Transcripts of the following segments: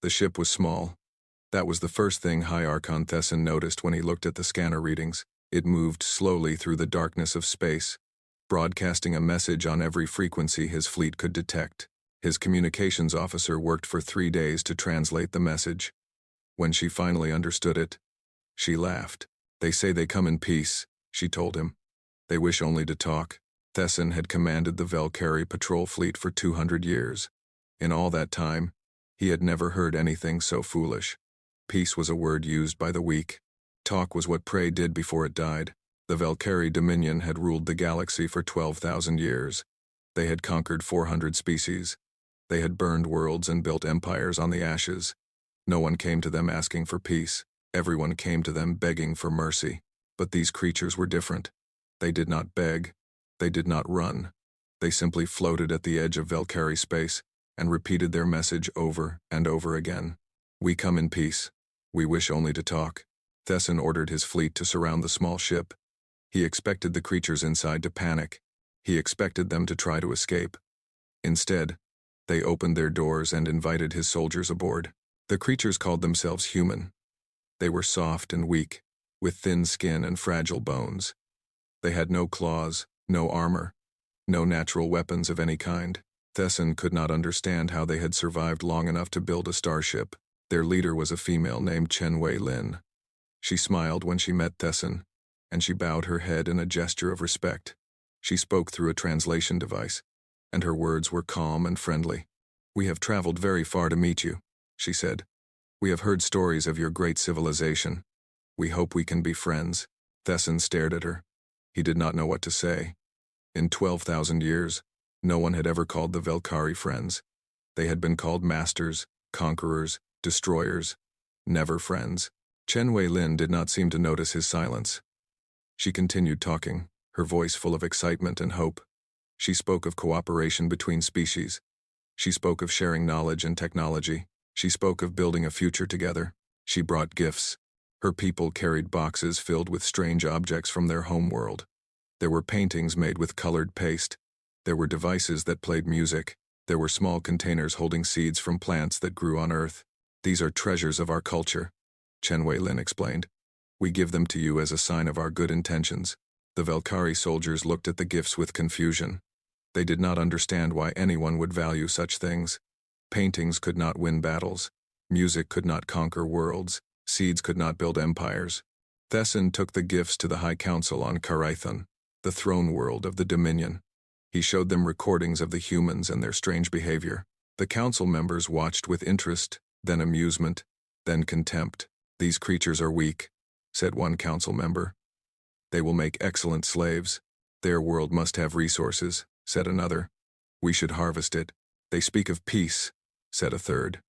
The ship was small. That was the first thing High Archon Thesson noticed when he looked at the scanner readings. It moved slowly through the darkness of space, broadcasting a message on every frequency his fleet could detect. His communications officer worked for 3 days to translate the message. When she finally understood it, she laughed. "They say they come in peace," she told him. "They wish only to talk." Thesson had commanded the Valkyrie patrol fleet for 200 years. In all that time, he had never heard anything so foolish. Peace was a word used by the weak. Talk was what prey did before it died. The Valkyrie Dominion had ruled the galaxy for 12,000 years. They had conquered 400 species. They had burned worlds and built empires on the ashes. No one came to them asking for peace. Everyone came to them begging for mercy. But these creatures were different. They did not beg. They did not run. They simply floated at the edge of Valkyrie space and repeated their message over and over again. "We come in peace. We wish only to talk." Thesson ordered his fleet to surround the small ship. He expected the creatures inside to panic. He expected them to try to escape. Instead, they opened their doors and invited his soldiers aboard. The creatures called themselves human. They were soft and weak, with thin skin and fragile bones. They had no claws, no armor, no natural weapons of any kind. Thesson could not understand how they had survived long enough to build a starship. Their leader was a female named Chen-Wei Lin. She smiled when she met Thesson, and she bowed her head in a gesture of respect. She spoke through a translation device, and her words were calm and friendly. "We have traveled very far to meet you," she said. "We have heard stories of your great civilization. We hope we can be friends." Thesson stared at her. He did not know what to say. In 12,000 years, no one had ever called the Valkyrie friends. They had been called masters, conquerors, destroyers, never friends. Chen-Wei Lin did not seem to notice his silence. She continued talking, her voice full of excitement and hope. She spoke of cooperation between species. She spoke of sharing knowledge and technology. She spoke of building a future together. She brought gifts. Her people carried boxes filled with strange objects from their home world. There were paintings made with colored paste. There were devices that played music. There were small containers holding seeds from plants that grew on Earth. "These are treasures of our culture," Chen-Wei Lin explained. "We give them to you as a sign of our good intentions." The Valkyrie soldiers looked at the gifts with confusion. They did not understand why anyone would value such things. Paintings could not win battles. Music could not conquer worlds. Seeds could not build empires. Thesson took the gifts to the High Council on Karaithon, the throne world of the Dominion. He showed them recordings of the humans and their strange behavior. The council members watched with interest, then amusement, then contempt. "These creatures are weak," said one council member. "They will make excellent slaves. Their world must have resources," said another. "We should harvest it." "They speak of peace," said a third.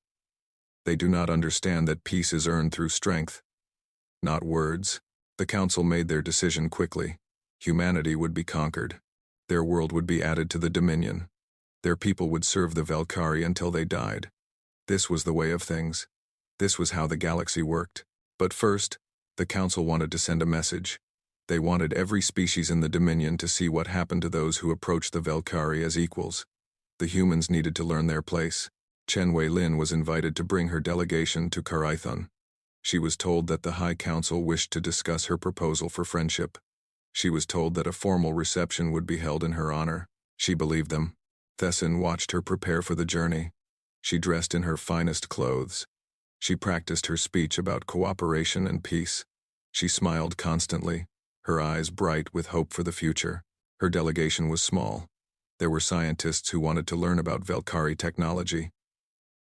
"They do not understand that peace is earned through strength, not words." The council made their decision quickly. Humanity would be conquered. Their world would be added to the Dominion. Their people would serve the Valkyrie until they died. This was the way of things. This was how the galaxy worked. But first, the council wanted to send a message. They wanted every species in the Dominion to see what happened to those who approached the Valkyrie as equals. The humans needed to learn their place. Chen-Wei Lin was invited to bring her delegation to Karaithon. She was told that the High Council wished to discuss her proposal for friendship. She was told that a formal reception would be held in her honor. She believed them. Thesson watched her prepare for the journey. She dressed in her finest clothes. She practiced her speech about cooperation and peace. She smiled constantly, her eyes bright with hope for the future. Her delegation was small. There were scientists who wanted to learn about Valkyrie technology.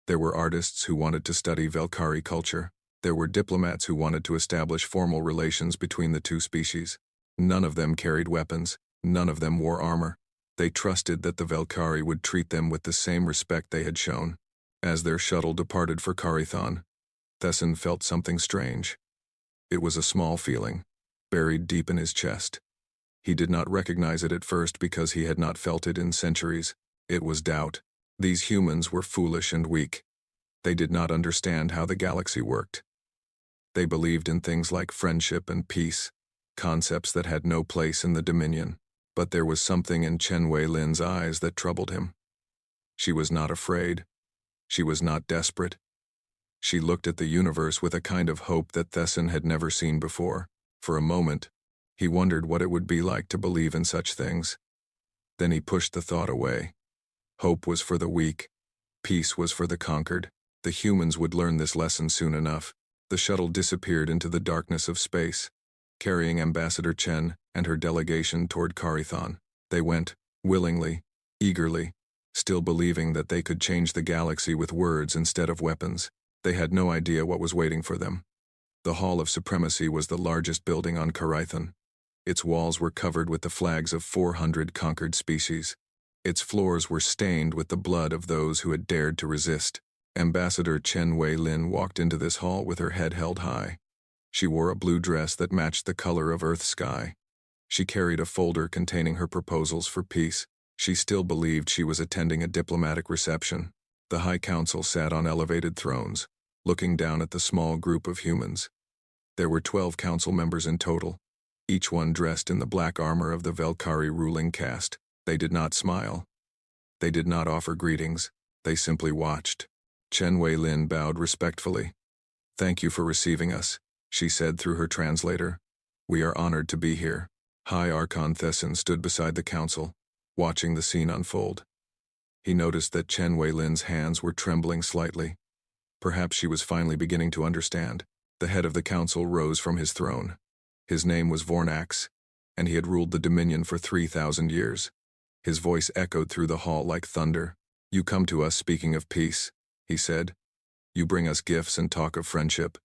There were artists who wanted to study Valkyrie culture. There were diplomats who wanted to establish formal relations between the two species. None of them carried weapons. None of them wore armor. They trusted that the Valkyrie would treat them with the same respect they had shown. As their shuttle departed for Karaithon, Thesson felt something strange. It was a small feeling, buried deep in his chest. He did not recognize it at first because he had not felt it in centuries. It was doubt. These humans were foolish and weak. They did not understand how the galaxy worked. They believed in things like friendship and peace, concepts that had no place in the Dominion. But there was something in Chen-Wei Lin's eyes that troubled him. She was not afraid. She was not desperate. She looked at the universe with a kind of hope that Thesson had never seen before. For a moment, he wondered what it would be like to believe in such things. Then he pushed the thought away. Hope was for the weak. Peace was for the conquered. The humans would learn this lesson soon enough. The shuttle disappeared into the darkness of space, carrying Ambassador Chen and her delegation toward Carithon. They went, willingly, eagerly, still believing that they could change the galaxy with words instead of weapons. They had no idea what was waiting for them. The Hall of Supremacy was the largest building on Carithon. Its walls were covered with the flags of 400 conquered species. Its floors were stained with the blood of those who had dared to resist. Ambassador Chen Wei-Lin walked into this hall with her head held high. She wore a blue dress that matched the color of Earth's sky. She carried a folder containing her proposals for peace. She still believed she was attending a diplomatic reception. The High Council sat on elevated thrones, looking down at the small group of humans. There were 12 council members in total, each one dressed in the black armor of the Velkari ruling caste. They did not smile. They did not offer greetings. They simply watched. Chen Wei-Lin bowed respectfully. "Thank you for receiving us," she said through her translator. "We are honored to be here." High Archon Thesson stood beside the council, watching the scene unfold. He noticed that Chen Wei-Lin's hands were trembling slightly. Perhaps she was finally beginning to understand. The head of the council rose from his throne. His name was Vornax, and he had ruled the Dominion for 3,000 years. His voice echoed through the hall like thunder. "You come to us speaking of peace," he said. "You bring us gifts and talk of friendship.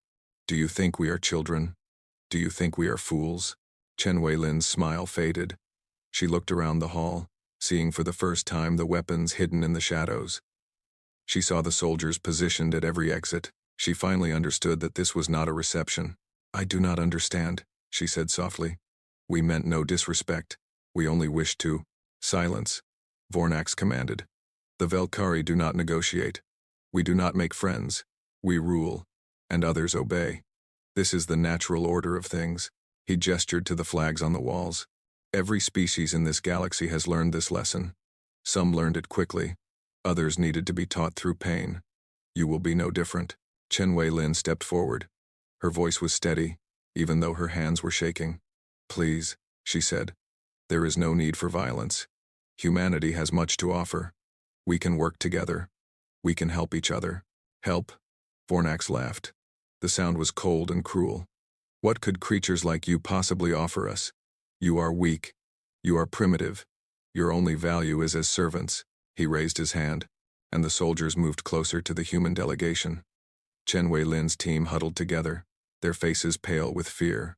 Do you think we are children? Do you think we are fools?" Chen Wei-Lin's smile faded. She looked around the hall, seeing for the first time the weapons hidden in the shadows. She saw the soldiers positioned at every exit. She finally understood that this was not a reception. "I do not understand," she said softly. "We meant no disrespect. We only wished to—" "Silence," Vornax commanded. "The Velkari do not negotiate. We do not make friends. We rule, and others obey. This is the natural order of things." He gestured to the flags on the walls. "Every species in this galaxy has learned this lesson. Some learned it quickly. Others needed to be taught through pain. You will be no different." Chen Wei-Lin stepped forward. Her voice was steady, even though her hands were shaking. "Please," she said. "There is no need for violence. Humanity has much to offer. We can work together. We can help each other." "Help?" Vornax laughed. The sound was cold and cruel. "What could creatures like you possibly offer us? You are weak. You are primitive. Your only value is as servants." He raised his hand, and the soldiers moved closer to the human delegation. Chen Wei-Lin's team huddled together, their faces pale with fear.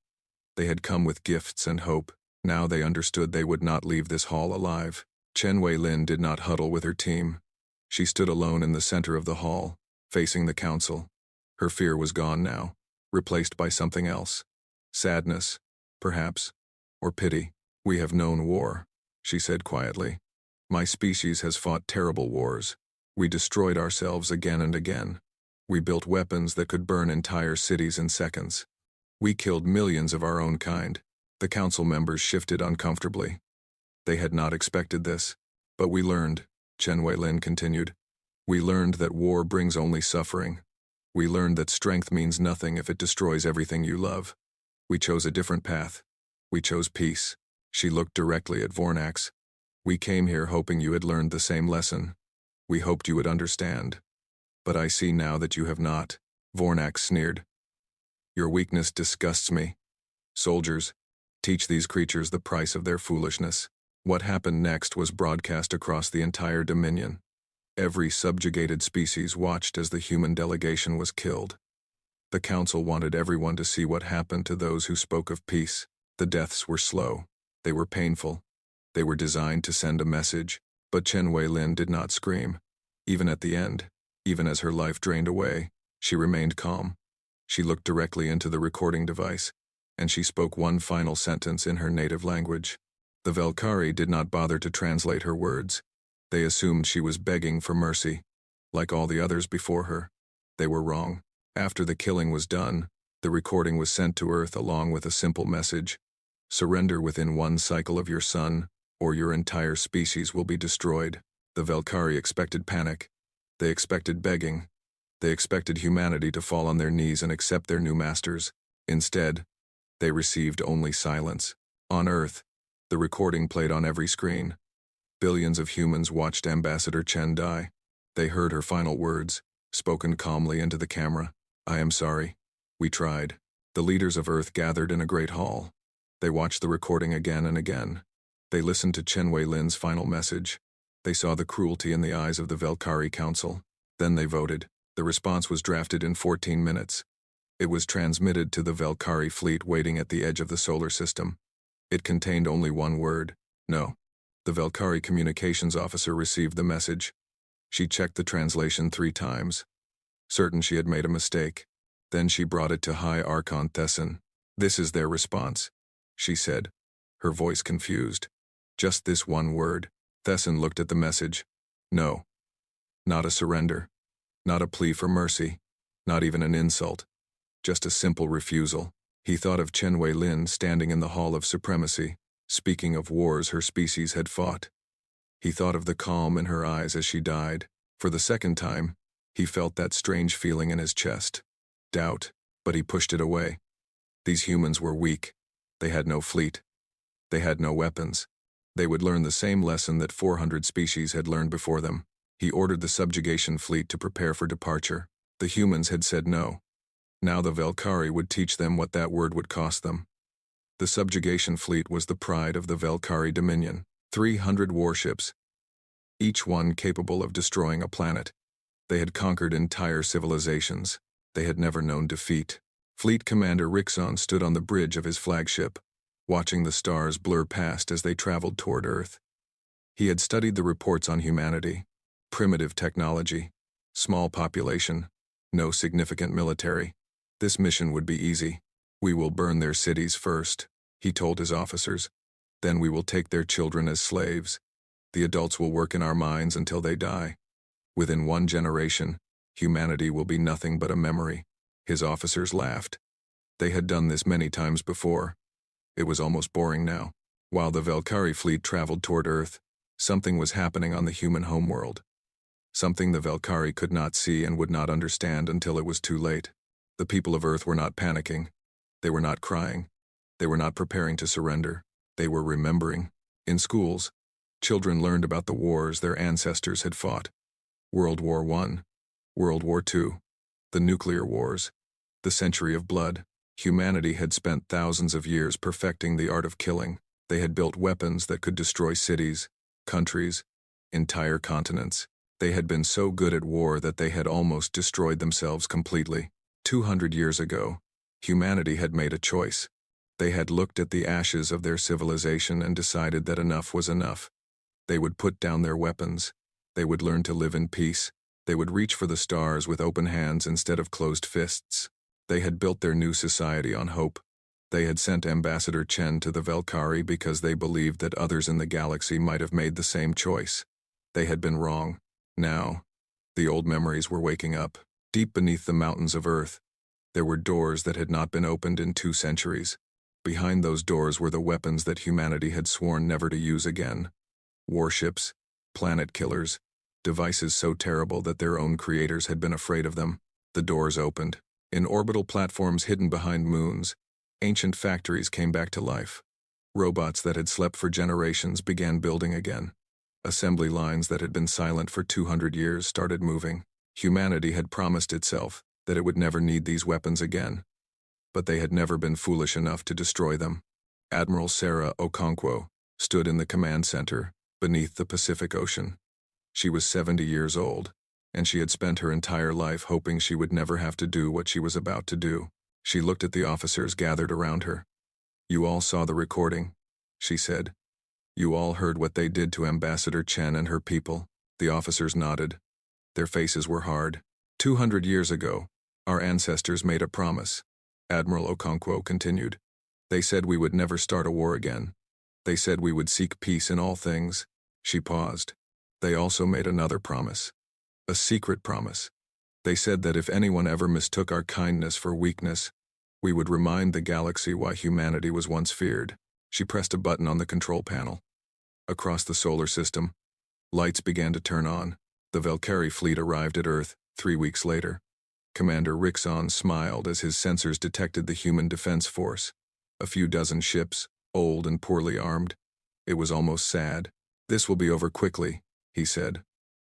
They had come with gifts and hope. Now they understood they would not leave this hall alive. Chen Wei-Lin did not huddle with her team. She stood alone in the center of the hall, facing the council. Her fear was gone now, replaced by something else. Sadness, perhaps, or pity. "We have known war," she said quietly. "My species has fought terrible wars. We destroyed ourselves again and again. We built weapons that could burn entire cities in seconds. We killed millions of our own kind." The council members shifted uncomfortably. They had not expected this. "But we learned," Chen Wei-Lin continued. "We learned that war brings only suffering. We learned that strength means nothing if it destroys everything you love. We chose a different path. We chose peace." She looked directly at Vornax. "We came here hoping you had learned the same lesson. We hoped you would understand. But I see now that you have not." Vornax sneered. "Your weakness disgusts me. Soldiers, teach these creatures the price of their foolishness." What happened next was broadcast across the entire Dominion. Every subjugated species watched as the human delegation was killed. The council wanted everyone to see what happened to those who spoke of peace. The deaths were slow. They were painful. They were designed to send a message, but Chen Wei-Lin did not scream. Even at the end, even as her life drained away, she remained calm. She looked directly into the recording device, and she spoke one final sentence in her native language. The Velkari did not bother to translate her words. They assumed she was begging for mercy. Like all the others before her, they were wrong. After the killing was done, the recording was sent to Earth along with a simple message: "Surrender within one cycle of your sun, or your entire species will be destroyed." The Velkari expected panic. They expected begging. They expected humanity to fall on their knees and accept their new masters. Instead, they received only silence. On Earth, the recording played on every screen. Billions of humans watched Ambassador Chen die. They heard her final words, spoken calmly into the camera. "I am sorry. We tried." The leaders of Earth gathered in a great hall. They watched the recording again and again. They listened to Chen Wei-lin's final message. They saw the cruelty in the eyes of the Velkari Council. Then they voted. The response was drafted in 14 minutes. It was transmitted to the Velkari fleet waiting at the edge of the solar system. It contained only one word: no. The Velkari communications officer received the message. She checked the translation 3 times, certain she had made a mistake. Then she brought it to High Archon Thesson. "This is their response," she said, her voice confused. Just this one word. Thesson looked at the message. No. Not a surrender. Not a plea for mercy. Not even an insult. Just a simple refusal. He thought of Chen Wei-lin standing in the Hall of Supremacy, speaking of wars her species had fought. He thought of the calm in her eyes as she died. For the second time, he felt that strange feeling in his chest. Doubt, but he pushed it away. These humans were weak. They had no fleet. They had no weapons. They would learn the same lesson that 400 species had learned before them. He ordered the subjugation fleet to prepare for departure. The humans had said no. Now the Velkari would teach them what that word would cost them. The subjugation fleet was the pride of the Velkari Dominion. 300 warships, each one capable of destroying a planet. They had conquered entire civilizations. They had never known defeat. Fleet Commander Rixon stood on the bridge of his flagship, watching the stars blur past as they traveled toward Earth. He had studied the reports on humanity. Primitive technology, small population, no significant military. This mission would be easy. "We will burn their cities first," he told his officers. "Then we will take their children as slaves. The adults will work in our mines until they die. Within 1 generation, humanity will be nothing but a memory." His officers laughed. They had done this many times before. It was almost boring now. While the Velkari fleet traveled toward Earth, something was happening on the human homeworld. Something the Velkari could not see and would not understand until it was too late. The people of Earth were not panicking. They were not crying. They were not preparing to surrender. They were remembering. In schools, children learned about the wars their ancestors had fought. World War I, World War II, the nuclear wars, the century of blood. Humanity had spent thousands of years perfecting the art of killing. They had built weapons that could destroy cities, countries, entire continents. They had been so good at war that they had almost destroyed themselves completely. 200 years ago, humanity had made a choice. They had looked at the ashes of their civilization and decided that enough was enough. They would put down their weapons. They would learn to live in peace. They would reach for the stars with open hands instead of closed fists. They had built their new society on hope. They had sent Ambassador Chen to the Velkari because they believed that others in the galaxy might have made the same choice. They had been wrong. Now, the old memories were waking up. Deep beneath the mountains of Earth, there were doors that had not been opened in 2 centuries. Behind those doors were the weapons that humanity had sworn never to use again. Warships, planet killers, devices so terrible that their own creators had been afraid of them. The doors opened. In orbital platforms hidden behind moons, ancient factories came back to life. Robots that had slept for generations began building again. Assembly lines that had been silent for 200 years started moving. Humanity had promised itself that it would never need these weapons again. But they had never been foolish enough to destroy them. Admiral Sarah Okonkwo stood in the command center beneath the Pacific Ocean. She was 70 years old, and she had spent her entire life hoping she would never have to do what she was about to do. She looked at the officers gathered around her. "You all saw the recording," she said. "You all heard what they did to Ambassador Chen and her people." The officers nodded. Their faces were hard. 200 years ago, our ancestors made a promise. Admiral Okonkwo continued. They said we would never start a war again. They said we would seek peace in all things. She paused. They also made another promise. A secret promise. They said that if anyone ever mistook our kindness for weakness, we would remind the galaxy why humanity was once feared. She pressed a button on the control panel. Across the solar system, lights began to turn on. The Velkari fleet arrived at Earth 3 weeks later. Commander Rixon smiled as his sensors detected the human defense force. A few dozen ships, old and poorly armed. It was almost sad. "This will be over quickly," he said.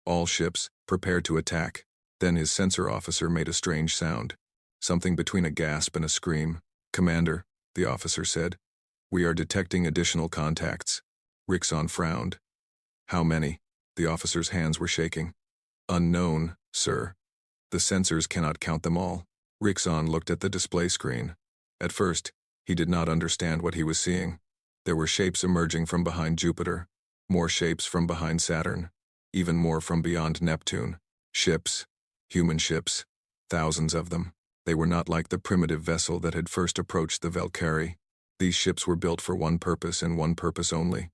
"All ships, prepare to attack." Then his sensor officer made a strange sound. Something between a gasp and a scream. "Commander," the officer said, "we are detecting additional contacts." Rixon frowned. "How many?" The officer's hands were shaking. "Unknown, sir. The sensors cannot count them all." Rixon looked at the display screen. At first, he did not understand what he was seeing. There were shapes emerging from behind Jupiter, more shapes from behind Saturn, even more from beyond Neptune. Ships, human ships, thousands of them. They were not like the primitive vessel that had first approached the Valkyrie. These ships were built for one purpose and one purpose only.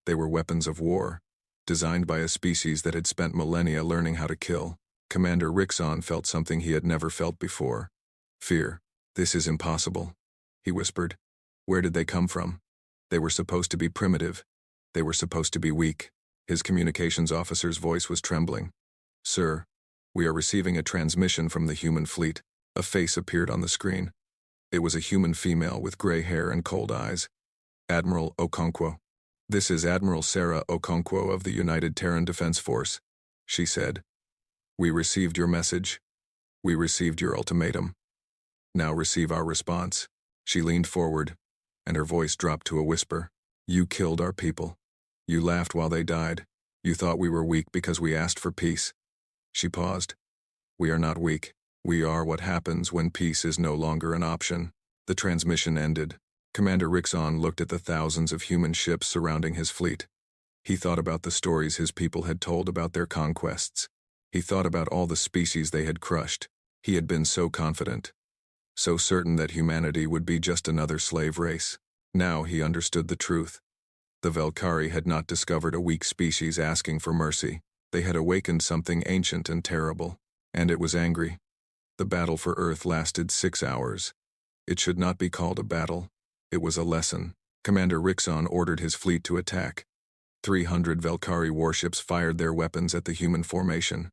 They were weapons of war, designed by a species that had spent millennia learning how to kill. Commander Rixon felt something he had never felt before. Fear. "This is impossible," he whispered. "Where did they come from? They were supposed to be primitive. They were supposed to be weak." His communications officer's voice was trembling. "Sir, we are receiving a transmission from the human fleet." A face appeared on the screen. It was a human female with gray hair and cold eyes. "Admiral Okonkwo." "This is Admiral Sarah Okonkwo of the United Terran Defense Force," she said. "We received your message. We received your ultimatum. Now receive our response." She leaned forward, and her voice dropped to a whisper. "You killed our people. You laughed while they died. You thought we were weak because we asked for peace." She paused. "We are not weak. We are what happens when peace is no longer an option." The transmission ended. Commander Rixon looked at the thousands of human ships surrounding his fleet. He thought about the stories his people had told about their conquests. He thought about all the species they had crushed. He had been so confident, so certain that humanity would be just another slave race. Now he understood the truth. The Valkyrie had not discovered a weak species asking for mercy. They had awakened something ancient and terrible, and it was angry. The battle for Earth lasted 6 hours. It should not be called a battle. It was a lesson. Commander Rixon ordered his fleet to attack. 300 Valkyrie warships fired their weapons at the human formation.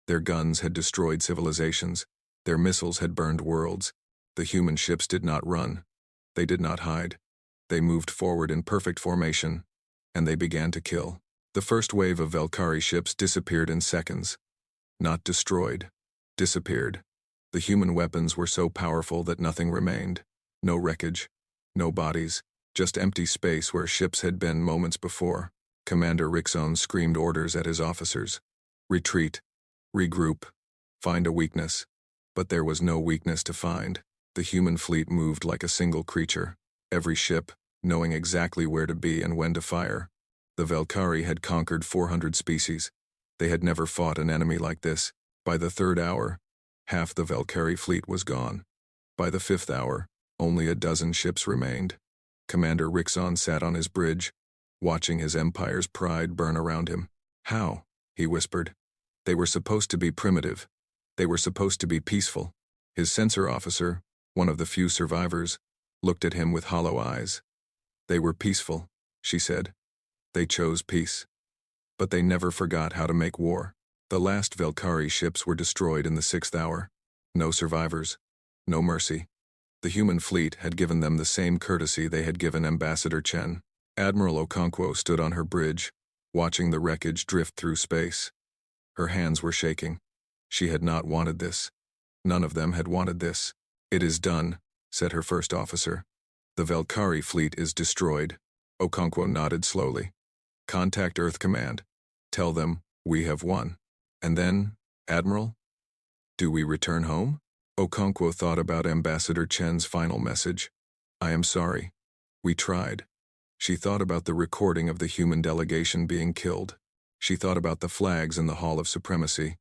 Their guns had destroyed civilizations. Their missiles had burned worlds. The human ships did not run. They did not hide. They moved forward in perfect formation, and they began to kill. The first wave of Valkyrie ships disappeared in seconds. Not destroyed. Disappeared. The human weapons were so powerful that nothing remained. No wreckage. No bodies. Just empty space where ships had been moments before. Commander Rixon screamed orders at his officers. Retreat. Regroup. Find a weakness. But there was no weakness to find. The human fleet moved like a single creature. Every ship, knowing exactly where to be and when to fire. The Valkyrie had conquered 400 species. They had never fought an enemy like this. By the 3rd hour, half the Valkyrie fleet was gone. By the 5th hour, only a dozen ships remained. Commander Rixon sat on his bridge, watching his empire's pride burn around him. "How?" he whispered. "They were supposed to be primitive. They were supposed to be peaceful." His sensor officer, one of the few survivors, looked at him with hollow eyes. "They were peaceful," she said. "They chose peace. But they never forgot how to make war." The last Valkyrie ships were destroyed in the 6th hour. No survivors. No mercy. The human fleet had given them the same courtesy they had given Ambassador Chen. Admiral Okonkwo stood on her bridge, watching the wreckage drift through space. Her hands were shaking. She had not wanted this. None of them had wanted this. "It is done," said her first officer. "The Valkyrie fleet is destroyed." Okonkwo nodded slowly. "Contact Earth Command. Tell them we have won." "And then, Admiral? Do we return home?" Okonkwo thought about Ambassador Chen's final message. "I am sorry. We tried." She thought about the recording of the human delegation being killed. She thought about the flags in the Hall of Supremacy,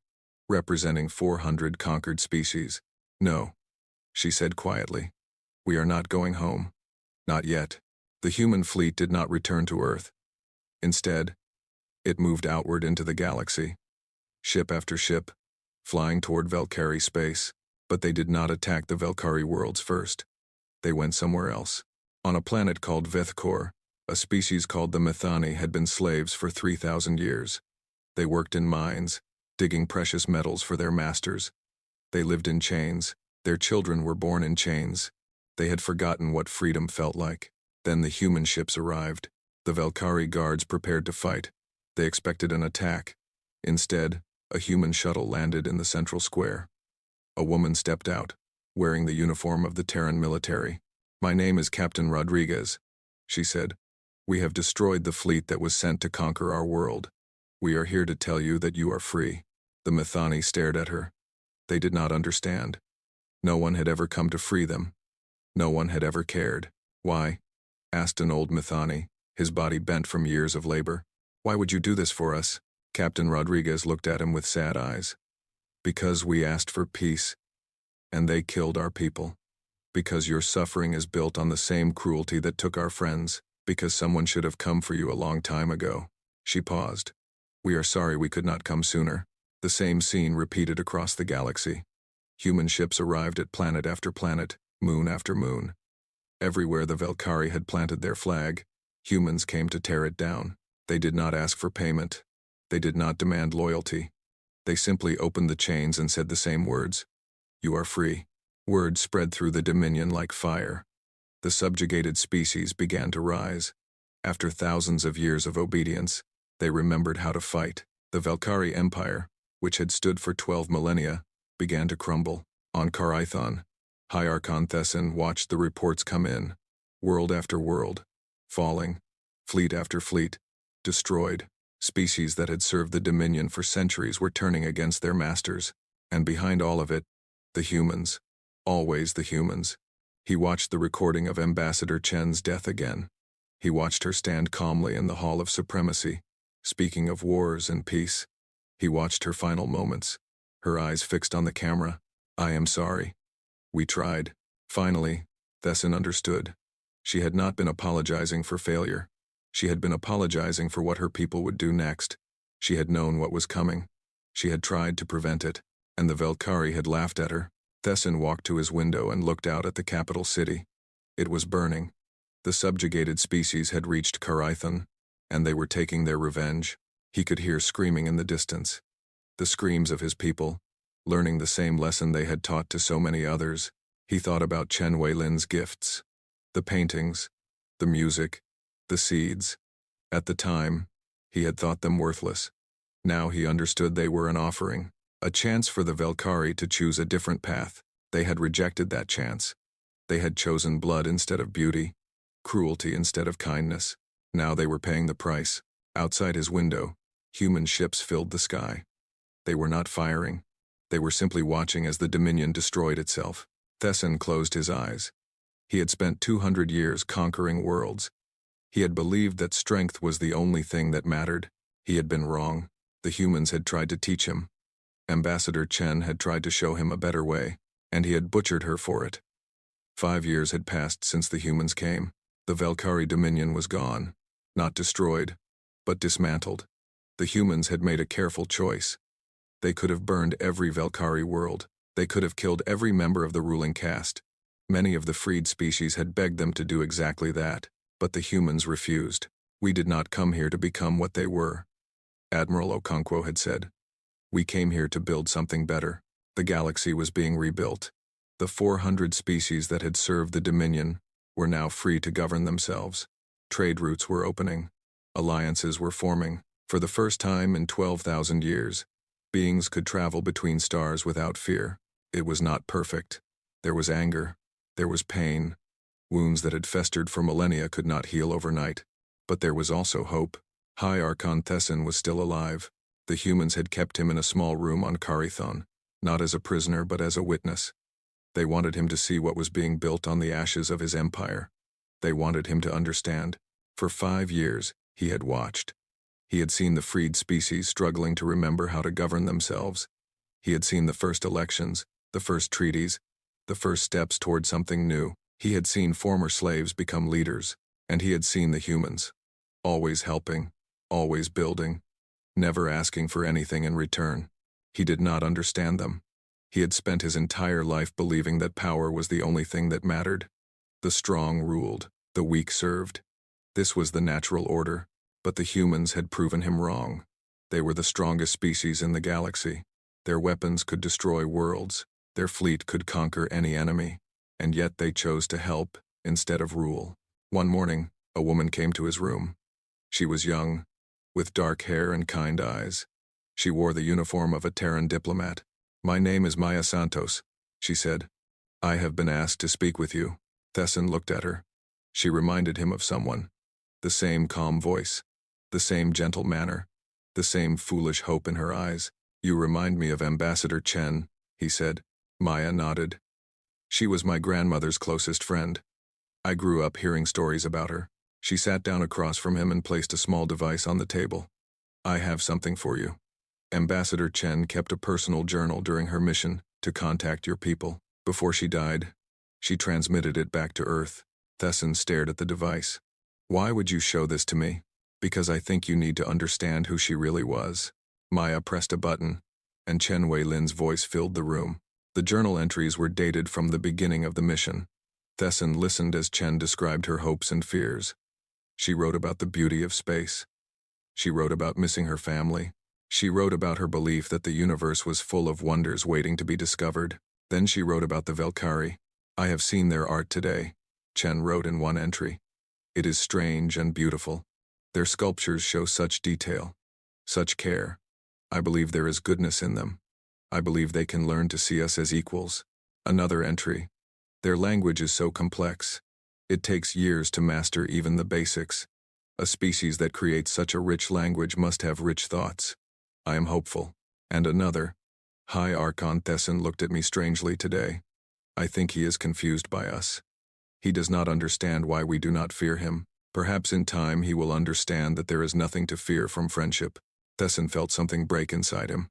representing 400 conquered species. "No," she said quietly. "We are not going home. Not yet." The human fleet did not return to Earth. Instead, it moved outward into the galaxy. Ship after ship, flying toward Valkyrie space. But they did not attack the Valkyrie worlds first. They went somewhere else. On a planet called Vethkor, a species called the Methani had been slaves for 3,000 years. They worked in mines, digging precious metals for their masters. They lived in chains. Their children were born in chains. They had forgotten what freedom felt like. Then the human ships arrived. The Valkyrie guards prepared to fight. They expected an attack. Instead, a human shuttle landed in the central square. A woman stepped out, wearing the uniform of the Terran military. "My name is Captain Rodriguez," she said. "We have destroyed the fleet that was sent to conquer our world. We are here to tell you that you are free." The Methani stared at her. They did not understand. No one had ever come to free them. No one had ever cared. "Why?" asked an old Methani, his body bent from years of labor. "Why would you do this for us?" Captain Rodriguez looked at him with sad eyes. "Because we asked for peace, and they killed our people. Because your suffering is built on the same cruelty that took our friends. Because someone should have come for you a long time ago." She paused. "We are sorry we could not come sooner." The same scene repeated across the galaxy. Human ships arrived at planet after planet, moon after moon. Everywhere the Valkyrie had planted their flag, humans came to tear it down. They did not ask for payment. They did not demand loyalty. They simply opened the chains and said the same words. "You are free." Word spread through the Dominion like fire. The subjugated species began to rise. After thousands of years of obedience, they remembered how to fight. The Valkyrie Empire, which had stood for 12 millennia, began to crumble. On Carithon, High Archon Thesson watched the reports come in, world after world, falling, fleet after fleet, destroyed. Species that had served the Dominion for centuries were turning against their masters, and behind all of it, the humans. Always the humans. He watched the recording of Ambassador Chen's death again. He watched her stand calmly in the Hall of Supremacy, speaking of wars and peace. He watched her final moments, her eyes fixed on the camera. "I am sorry. We tried." Finally, Thesson understood. She had not been apologizing for failure. She had been apologizing for what her people would do next. She had known what was coming. She had tried to prevent it, and the Valkyrie had laughed at her. Thesson walked to his window and looked out at the capital city. It was burning. The subjugated species had reached Carithon, and they were taking their revenge. He could hear screaming in the distance. The screams of his people, learning the same lesson they had taught to so many others. He thought about Chen Weilin's gifts. The paintings, the music, the seeds. At the time, he had thought them worthless. Now he understood they were an offering, a chance for the Valkyrie to choose a different path. They had rejected that chance. They had chosen blood instead of beauty, cruelty instead of kindness. Now they were paying the price. Outside his window, human ships filled the sky. They were not firing. They were simply watching as the Dominion destroyed itself. Thesson closed his eyes. He had spent 200 years conquering worlds. He had believed that strength was the only thing that mattered. He had been wrong. The humans had tried to teach him. Ambassador Chen had tried to show him a better way, and he had butchered her for it. 5 years had passed since the humans came. The Valkyrie Dominion was gone. Not destroyed, but dismantled. The humans had made a careful choice. They could have burned every Valkyrie world. They could have killed every member of the ruling caste. Many of the freed species had begged them to do exactly that, but the humans refused. "We did not come here to become what they were," Admiral Okonkwo had said. "We came here to build something better." The galaxy was being rebuilt. The 400 species that had served the Dominion were now free to govern themselves. Trade routes were opening. Alliances were forming. For the first time in 12,000 years, beings could travel between stars without fear. It was not perfect. There was anger. There was pain. Wounds that had festered for millennia could not heal overnight. But there was also hope. High Archon Thesson was still alive. The humans had kept him in a small room on Carithon, not as a prisoner but as a witness. They wanted him to see what was being built on the ashes of his empire. They wanted him to understand. For 5 years, he had watched. He had seen the freed species struggling to remember how to govern themselves. He had seen the first elections, the first treaties, the first steps toward something new. He had seen former slaves become leaders, and he had seen the humans, always helping, always building, never asking for anything in return. He did not understand them. He had spent his entire life believing that power was the only thing that mattered. The strong ruled, the weak served. This was the natural order, but the humans had proven him wrong. They were the strongest species in the galaxy. Their weapons could destroy worlds. Their fleet could conquer any enemy, and yet they chose to help instead of rule. One morning, a woman came to his room. She was young, with dark hair and kind eyes. She wore the uniform of a Terran diplomat. "My name is Maya Santos," she said. "I have been asked to speak with you." Thesson looked at her. She reminded him of someone. The same calm voice, the same gentle manner, the same foolish hope in her eyes. "You remind me of Ambassador Chen," he said. Maya nodded. "She was my grandmother's closest friend. I grew up hearing stories about her." She sat down across from him and placed a small device on the table. "I have something for you." Ambassador Chen kept a personal journal during her mission to contact your people. Before she died, she transmitted it back to Earth. Thesson stared at the device. "Why would you show this to me?" "Because I think you need to understand who she really was." Maya pressed a button, and Chen Wei-Lin's voice filled the room. The journal entries were dated from the beginning of the mission. Thesson listened as Chen described her hopes and fears. She wrote about the beauty of space. She wrote about missing her family. She wrote about her belief that the universe was full of wonders waiting to be discovered. Then she wrote about the Valkyrie. "I have seen their art today," Chen wrote in one entry. "It is strange and beautiful. Their sculptures show such detail, such care. I believe there is goodness in them. I believe they can learn to see us as equals." Another entry. "Their language is so complex. It takes years to master even the basics. A species that creates such a rich language must have rich thoughts. I am hopeful." And another. "High Archon Thesson looked at me strangely today. I think he is confused by us. He does not understand why we do not fear him. Perhaps in time he will understand that there is nothing to fear from friendship." Thesson felt something break inside him.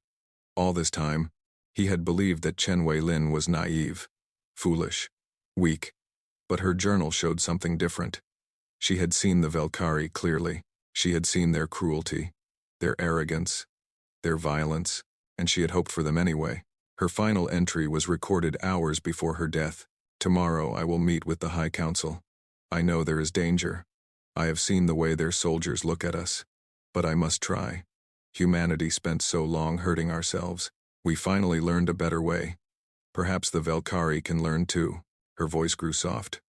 All this time, he had believed that Chen Wei-Lin was naive, foolish, weak. But her journal showed something different. She had seen the Valkyrie clearly. She had seen their cruelty, their arrogance, their violence, and she had hoped for them anyway. Her final entry was recorded hours before her death. "Tomorrow I will meet with the High Council. I know there is danger. I have seen the way their soldiers look at us. But I must try. Humanity spent so long hurting ourselves. We finally learned a better way. Perhaps the Valkyrie can learn too." Her voice grew soft.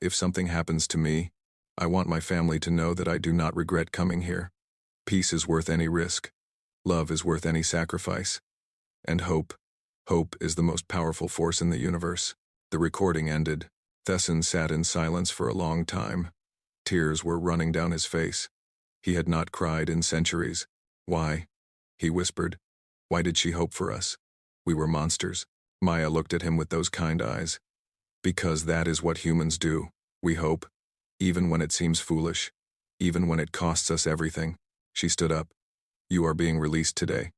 "If something happens to me, I want my family to know that I do not regret coming here. Peace is worth any risk. Love is worth any sacrifice. And hope. Hope is the most powerful force in the universe." The recording ended. Thesson sat in silence for a long time. Tears were running down his face. He had not cried in centuries. "Why?" he whispered. "Why did she hope for us? We were monsters." Maya looked at him with those kind eyes. "Because that is what humans do. We hope, even when it seems foolish, even when it costs us everything." She stood up. "You are being released today.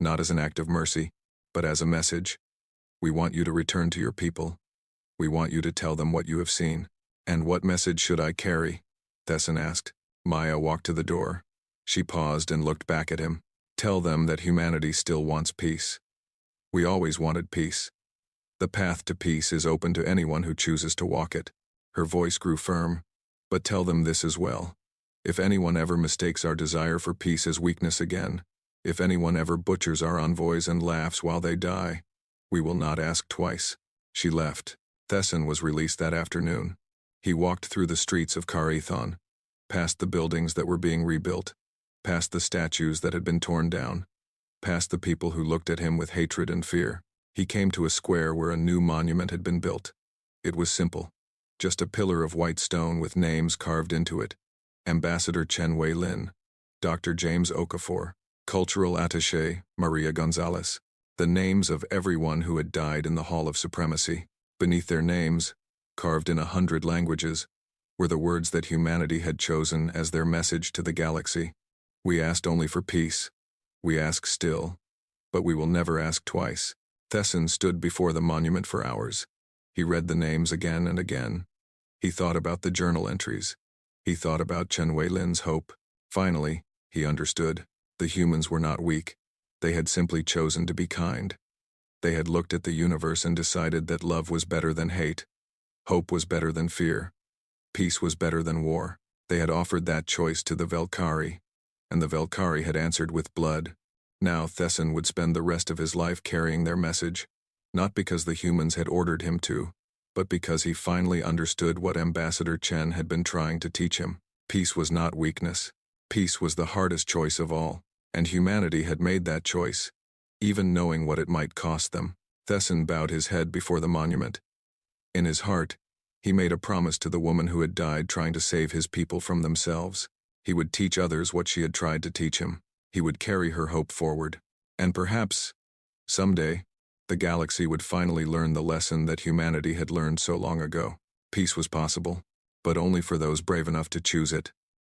Not as an act of mercy, but as a message. We want you to return to your people. We want you to tell them what you have seen." "And what message should I carry?" Thesson asked. Maya walked to the door. She paused and looked back at him. "Tell them that humanity still wants peace. We always wanted peace. The path to peace is open to anyone who chooses to walk it." Her voice grew firm. "But tell them this as well. If anyone ever mistakes our desire for peace as weakness again, if anyone ever butchers our envoys and laughs while they die, we will not ask twice." She left. Thesson was released that afternoon. He walked through the streets of Karethon, past the buildings that were being rebuilt, past the statues that had been torn down, past the people who looked at him with hatred and fear. He came to a square where a new monument had been built. It was simple, just a pillar of white stone with names carved into it. Ambassador Chen Wei-Lin, Dr. James Okafor, Cultural Attaché Maria Gonzalez. The names of everyone who had died in the Hall of Supremacy. Beneath their names, carved in 100 languages, were the words that humanity had chosen as their message to the galaxy. "We asked only for peace. We ask still. But we will never ask twice." Thesson stood before the monument for hours. He read the names again and again. He thought about the journal entries. He thought about Chen Wei-Lin's hope. Finally, he understood. The humans were not weak. They had simply chosen to be kind. They had looked at the universe and decided that love was better than hate. Hope was better than fear. Peace was better than war. They had offered that choice to the Valkyrie, and the Valkyrie had answered with blood. Now Thesson would spend the rest of his life carrying their message. not because the humans had ordered him to, but because he finally understood what Ambassador Chen had been trying to teach him. Peace was not weakness. Peace was the hardest choice of all, and humanity had made that choice, even knowing what it might cost them. Thesson bowed his head before the monument. In his heart, he made a promise to the woman who had died trying to save his people from themselves. He would teach others what she had tried to teach him. He would carry her hope forward. And perhaps, someday, the galaxy would finally learn the lesson that humanity had learned so long ago. Peace was possible, but only for those brave enough to choose it.